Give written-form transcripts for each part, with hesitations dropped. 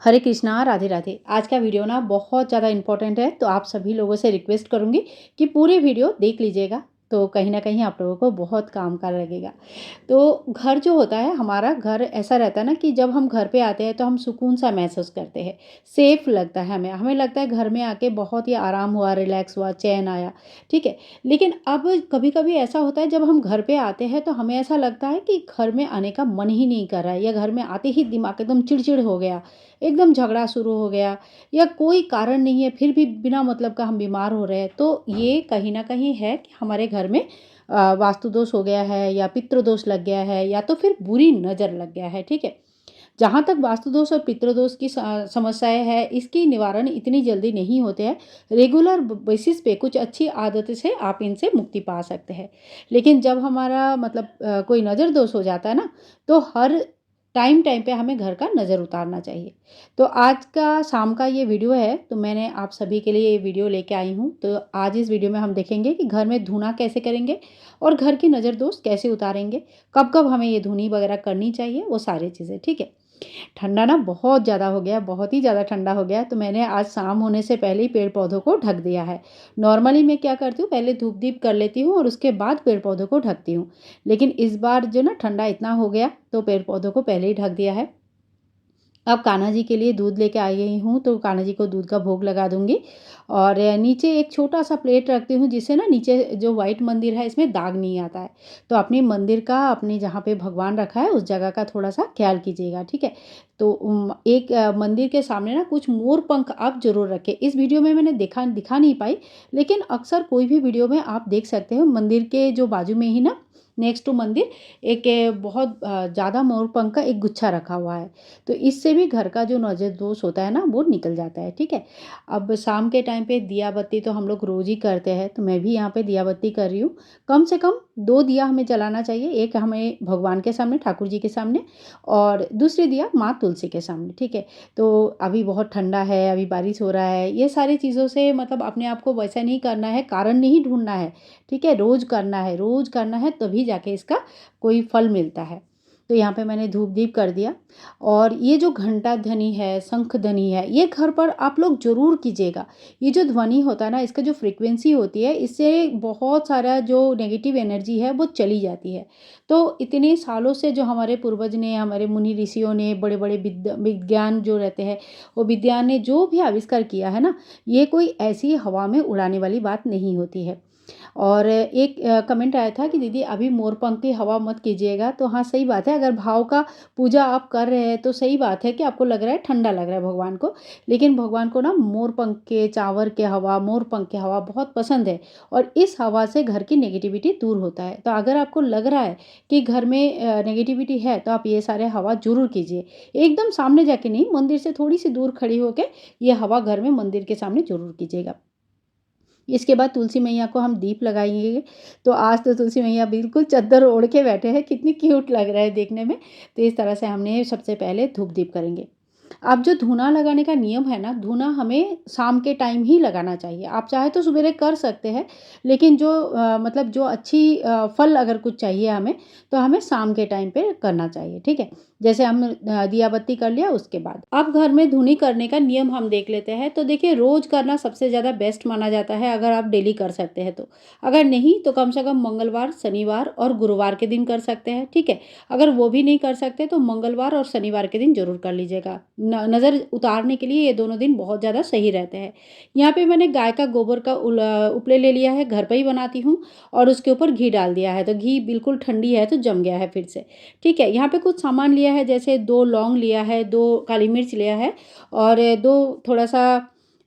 हरे कृष्णा, राधे राधे। आज का वीडियो ना बहुत ज़्यादा इम्पोर्टेंट है, तो आप सभी लोगों से रिक्वेस्ट करूँगी कि पूरे वीडियो देख लीजिएगा, तो कहीं न कहीं आप लोगों को बहुत काम का लगेगा। तो घर जो होता है, हमारा घर ऐसा रहता है ना कि जब हम घर पे आते हैं तो हम सुकून-सा महसूस करते हैं, सेफ़ लगता है हमें। हमें लगता है घर में आके बहुत ही आराम हुआ, रिलैक्स हुआ, चैन आया, ठीक है। लेकिन अब कभी-कभी ऐसा होता है जब हम घर पे आते हैं तो हमें ऐसा लगता है कि घर में आने का मन ही नहीं कर रहा है, या घर में आते ही दिमाग एकदम चिड़चिड़ हो गया, एकदम झगड़ा शुरू हो गया, या कोई कारण नहीं है फिर भी बिना मतलब का हम बीमार हो रहे हैं। तो ये कहीं न कहीं है कि हमारे घर में वास्तु दोष हो गया है, या पितृ दोष लग गया है, या तो फिर बुरी नज़र लग गया है, ठीक है। जहाँ तक वास्तु दोष और पितृ दोष की समस्याएँ हैं, इसकी निवारण इतनी जल्दी नहीं होते हैं। रेगुलर बेसिस पे कुछ अच्छी आदतें से आप इनसे मुक्ति पा सकते हैं। लेकिन जब हमारा मतलब कोई नज़र दोष हो जाता है ना, तो हर टाइम टाइम पे हमें घर का नज़र उतारना चाहिए। तो आज का शाम का ये वीडियो है, तो मैंने आप सभी के लिए ये वीडियो लेके आई हूँ। तो आज इस वीडियो में हम देखेंगे कि घर में धूना कैसे करेंगे, और घर की नज़र दोष कैसे उतारेंगे, कब-कब हमें ये धूनी वगैरह करनी चाहिए, वो सारी चीज़ें, ठीक है। ठंडा ना बहुत ज़्यादा हो गया है, बहुत ही ज़्यादा ठंडा हो गया है, तो मैंने आज शाम होने से पहले ही पेड़-पौधों को ढक दिया है। नॉर्मली मैं क्या करती हूँ, पहले धूप-दीप कर लेती हूँ और उसके बाद पेड़-पौधों को ढकती हूँ। लेकिन इस बार जो ना ठंडा इतना हो गया, तो पेड़-पौधों को पहले ही ढक दिया है। अब कान्हा जी के लिए दूध लेके आई गई हूँ, तो कान्हा जी को दूध का भोग लगा दूँगी। और नीचे एक छोटा-सा प्लेट रखती हूँ, जिससे ना नीचे जो व्हाइट मंदिर है, इसमें दाग नहीं आता है। तो अपने मंदिर का, अपने जहाँ पे भगवान रखा है, उस जगह का थोड़ा-सा ख़्याल कीजिएगा, ठीक है? तो एक मंदिर के सामने ना कुछ मोर पंख आप ज़रूर रखें। इस वीडियो में मैंने दिखा नहीं पाई, लेकिन अक्सर कोई भी वीडियो में आप देख सकते हो, मंदिर के जो बाजू में ही ना, नेक्स्ट टू मंदिर एक बहुत ज़्यादा मोर पंख का एक गुच्छा रखा हुआ है। तो इससे भी घर का जो नज़र दोष होता है ना, वो निकल जाता है, ठीक है। अब शाम के टाइम पे दिया बत्ती तो हम लोग रोज़ ही करते हैं, तो मैं भी यहाँ पे दिया बत्ती कर रही हूँ। कम से कम 2 दिया हमें जलाना चाहिए, एक हमें भगवान के सामने, ठाकुर जी के सामने, और दूसरी दिया माँ तुलसी के सामने, ठीक है। तो अभी बहुत ठंडा है, अभी बारिश हो रहा है, ये सारी चीज़ों से मतलब अपने आप को वैसा नहीं करना है, कारण नहीं ढूँढना है, ठीक है। रोज़ करना है, तभी जाके इसका कोई फल मिलता है। तो यहाँ पे मैंने धूप-दीप कर दिया। और ये जो घंटा ध्वनि है, शंख ध्वनि है, ये घर पर आप लोग ज़रूर कीजिएगा। ये जो ध्वनि होता है ना, इसका जो फ्रीक्वेंसी होती है, इससे बहुत सारा जो नेगेटिव एनर्जी है, वो चली जाती है। तो इतने सालों से जो हमारे पूर्वज ने, हमारे मुनि ऋषियों ने, बड़े-बड़े विज्ञान जो रहते हैं, वो विज्ञान ने जो भी आविष्कार किया है ना, ये कोई ऐसी हवा में उड़ाने वाली बात नहीं होती है। और एक कमेंट आया था कि दीदी अभी मोर पंख की हवा मत कीजिएगा। तो हाँ, सही बात है, अगर भाव का पूजा आप कर रहे हैं तो सही बात है कि आपको लग रहा है ठंडा लग रहा है भगवान को। लेकिन भगवान को ना मोर पंख के, चावर के हवा, मोर पंख की हवा बहुत पसंद है, और इस हवा से घर की नेगेटिविटी दूर होता है। तो अगर आपको लग रहा है कि घर में नेगेटिविटी है, तो आप ये सारे हवा ज़रूर कीजिए। एकदम सामने जाके नहीं, मंदिर से थोड़ी-सी दूर खड़ी होके ये हवा घर में मंदिर के सामने ज़रूर कीजिएगा। इसके बाद तुलसी मैया को हम दीप लगाएँगे। तो आज तो तुलसी मैया बिल्कुल चद्दर ओढ़ के बैठे हैं, कितनी क्यूट लग रहा है देखने में। तो इस तरह से हमने सबसे पहले धूप-दीप करेंगे। अब जो धूना लगाने का नियम है ना, धूना हमें शाम के टाइम ही लगाना चाहिए। आप चाहे तो सवेरे कर सकते हैं, लेकिन जो मतलब जो अच्छी फल अगर कुछ चाहिए हमें, तो हमें शाम के टाइम पे करना चाहिए, ठीक है? जैसे हम दिया बत्ती कर लिया उसके बाद। अब घर में धूनी करने का नियम हम देख लेते हैं। तो देखिए, रोज़ करना सबसे ज़्यादा बेस्ट माना जाता है, अगर आप डेली कर सकते हैं तो। अगर नहीं तो कम से कम मंगलवार, शनिवार और गुरुवार के दिन कर सकते हैं, ठीक है? अगर वो भी नहीं कर सकते तो मंगलवार और शनिवार के दिन ज़रूर कर लीजिएगा। नज़र उतारने के लिए ये दोनों दिन बहुत ज़्यादा सही रहते हैं। यहाँ पे मैंने गाय का गोबर का उपले ले लिया है, घर पे ही बनाती हूँ, और उसके ऊपर घी डाल दिया है। तो घी बिल्कुल ठंडी है तो जम गया है फिर से, ठीक है। यहाँ पे कुछ सामान लिया है, जैसे 2 लौंग लिया है, 2 काली मिर्च लिया है, और 2 थोड़ा-सा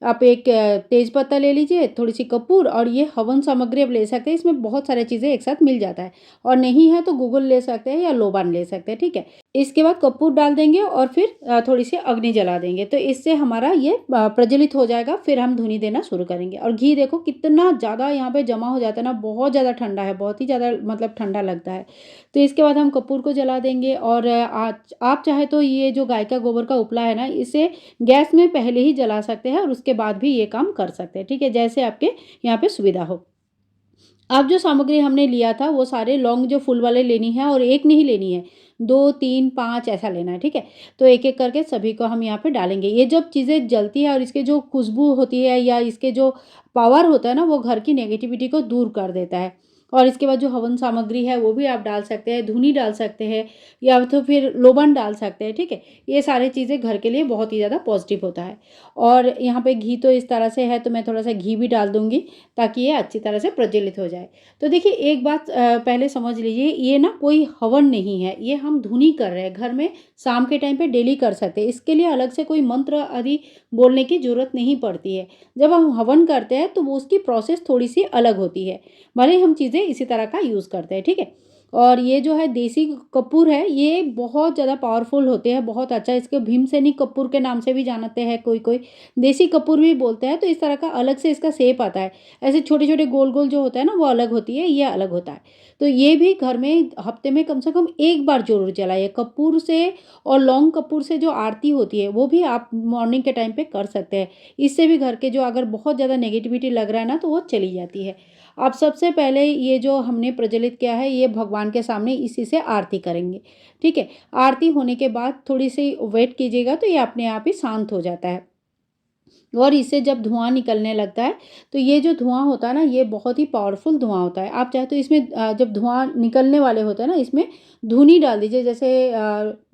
आप एक तेज पत्ता ले लीजिए, थोड़ी-सी कपूर, और ये हवन सामग्री आप ले सकते हैं। इसमें बहुत सारी चीज़ें एक साथ मिल जाता है, और नहीं है तो गूगल ले सकते हैं या लोबान ले सकते हैं, ठीक है। इसके बाद कपूर डाल देंगे और फिर थोड़ी-सी अग्नि जला देंगे, तो इससे हमारा ये प्रज्वलित हो जाएगा। फिर हम धूनी देना शुरू करेंगे, और घी देखो कितना ज़्यादा यहाँ पे जमा हो जाता है ना, बहुत ज़्यादा ठंडा है, बहुत ही ज़्यादा मतलब ठंडा लगता है। तो इसके बाद हम कपूर को जला देंगे, और आप चाहे तो ये जो गाय का गोबर का उपला है ना, इसे गैस में पहले ही जला सकते हैं और उसके बाद भी ये काम कर सकते हैं, ठीक है? जैसे आपके यहाँ पे सुविधा हो। अब जो सामग्री हमने लिया था, वो सारे लौंग जो फूल वाले लेनी है, और एक नहीं लेनी है, 2, 3, 5 ऐसा लेना है, ठीक है। तो एक-एक करके सभी को हम यहाँ पे डालेंगे। ये जब चीज़ें जलती है और इसकी जो खुशबू होती है या इसके जो पावर होता है ना, वो घर की नेगेटिविटी को दूर कर देता है। और इसके बाद जो हवन सामग्री है वो भी आप डाल सकते हैं, धूनी डाल सकते हैं या तो फिर लोबान डाल सकते हैं, ठीक है। ये सारी चीज़ें घर के लिए बहुत ही ज़्यादा पॉजिटिव होता है। और यहाँ पे घी तो इस तरह से है तो मैं थोड़ा-सा घी भी डाल दूँगी ताकि ये अच्छी तरह से प्रज्वलित हो जाए। तो देखिए एक बात पहले समझ लीजिए, ये ना कोई हवन नहीं है, ये हम धुनी कर रहे हैं। घर में शाम के टाइम पे डेली कर सकते हैं। इसके लिए अलग से कोई मंत्र आदि बोलने की ज़रूरत नहीं पड़ती है। जब हम हवन करते हैं तो वो उसकी प्रोसेस थोड़ी-सी अलग होती है। भले ही हम चीज़ें इसी तरह का यूज़ करते हैं, ठीक है। और ये जो है देसी कपूर है, ये बहुत ज़्यादा पावरफुल होते हैं, बहुत अच्छा। इसको भीमसेनी कपूर के नाम से भी जानते हैं कोई-कोई, देसी कपूर भी बोलते हैं। तो इस तरह का अलग से इसका शेप आता है। ऐसे छोटे-छोटे गोल-गोल जो होता है ना, वो अलग होती है, ये अलग होता है। तो ये भी घर में हफ्ते में कम से कम एक बार ज़रूर जलाइए। कपूर से और लौंग कपूर से जो आरती होती है, वो भी आप मॉर्निंग के टाइम पे कर सकते हैं। इससे भी घर के जो अगर बहुत ज़्यादा नेगेटिविटी लग रहा है ना, तो वो चली जाती है। अब सबसे पहले ये जो हमने प्रज्वलित किया है, ये भगवान के सामने इसी से आरती करेंगे, ठीक है। आरती होने के बाद थोड़ी-सी वेट कीजिएगा तो ये अपने आप ही शांत हो जाता है। और इससे जब धुआँ निकलने लगता है, तो ये जो धुआँ होता है ना, ये बहुत ही पावरफुल धुआँ होता है। आप चाहे तो इसमें जब धुआँ निकलने वाले होते हैं ना, इसमें धूनी डाल दीजिए। जैसे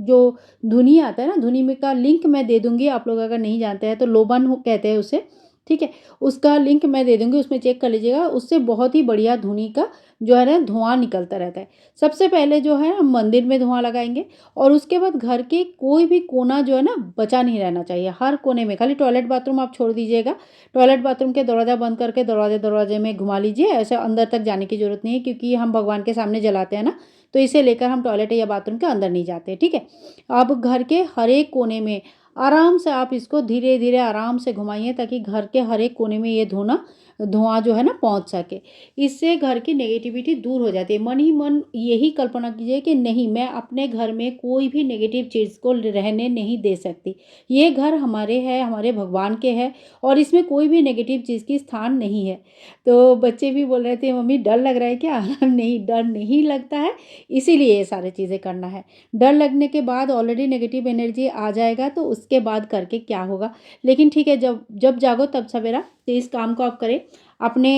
जो धुनी आता है ना, धुनी में का लिंक मैं दे दूँगी, आप लोग अगर नहीं जानते हैं तो लोबन हो कहते हैं उसे, ठीक है। उसका लिंक मैं दे दूँगी, उसमें चेक कर लीजिएगा। उससे बहुत ही बढ़िया धुनी का जो है ना धुआँ निकलता रहता है। सबसे पहले जो है हम मंदिर में धुआँ लगाएँगे और उसके बाद घर के कोई भी कोना जो है ना बचा नहीं रहना चाहिए। हर कोने में, खाली टॉयलेट बाथरूम आप छोड़ दीजिएगा। टॉयलेट बाथरूम के दरवाज़ा बंद करके दरवाजे-दरवाजे में घुमा लीजिए। ऐसे अंदर तक जाने की ज़रूरत नहीं है, क्योंकि हम भगवान के सामने जलाते हैं ना, तो इसे लेकर हम टॉयलेट या बाथरूम के अंदर नहीं जाते, ठीक है। अब घर के हर एक कोने में आराम से आप इसको धीरे-धीरे आराम से घुमाइए ताकि घर के हर एक कोने में ये धुआँ जो है ना पहुँच सके। इससे घर की नेगेटिविटी दूर हो जाती है। मन ही मन यही कल्पना कीजिए कि नहीं, मैं अपने घर में कोई भी नेगेटिव चीज़ को रहने नहीं दे सकती। ये घर हमारे है, हमारे भगवान के है और इसमें कोई भी नेगेटिव चीज़ की स्थान नहीं है। तो बच्चे भी बोल रहे थे, मम्मी डर लग रहा है क्या? नहीं, डर नहीं लगता है, इसीलिए ये सारी चीज़ें करना है। डर लगने के बाद ऑलरेडी नेगेटिव एनर्जी आ जाएगा तो उसके बाद करके क्या होगा। लेकिन ठीक है, जब जब जागो तब सवेरा, तो इस काम को आप करें। अपने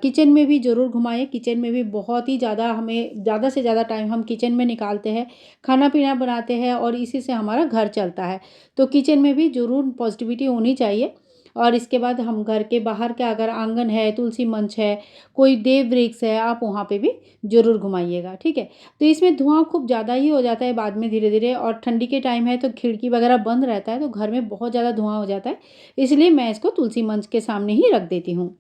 किचन में भी ज़रूर घुमाएँ। किचन में भी बहुत ही ज़्यादा हमें ज़्यादा से ज़्यादा टाइम हम किचन में निकालते हैं, खाना-पीना बनाते हैं और इसी से हमारा घर चलता है। तो किचन में भी ज़रूर पॉज़िटिविटी होनी चाहिए। और इसके बाद हम घर के बाहर का अगर आंगन है, तुलसी मंच है, कोई देव वृक्ष है, आप वहाँ पे भी ज़रूर घुमाइएगा, ठीक है। तो इसमें धुआँ खूब ज़्यादा ही हो जाता है बाद में धीरे-धीरे, और ठंडी के टाइम है तो खिड़की वगैरह बंद रहता है तो घर में बहुत ज़्यादा धुआँ हो जाता है। इसलिए मैं इसको तुलसी मंच के सामने ही रख देती हूँ।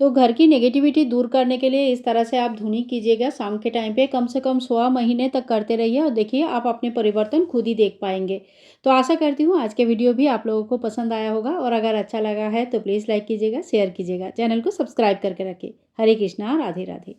तो घर की नेगेटिविटी दूर करने के लिए इस तरह से आप धुनी कीजिएगा शाम के टाइम पे, कम से कम 1.5 महीने तक करते रहिए और देखिए आप अपने परिवर्तन खुद ही देख पाएँगे। तो आशा करती हूँ आज के वीडियो भी आप लोगों को पसंद आया होगा, और अगर अच्छा लगा है तो प्लीज़ लाइक कीजिएगा, शेयर कीजिएगा, चैनल को सब्सक्राइब करके रखिए। हरे कृष्णा, राधे राधे।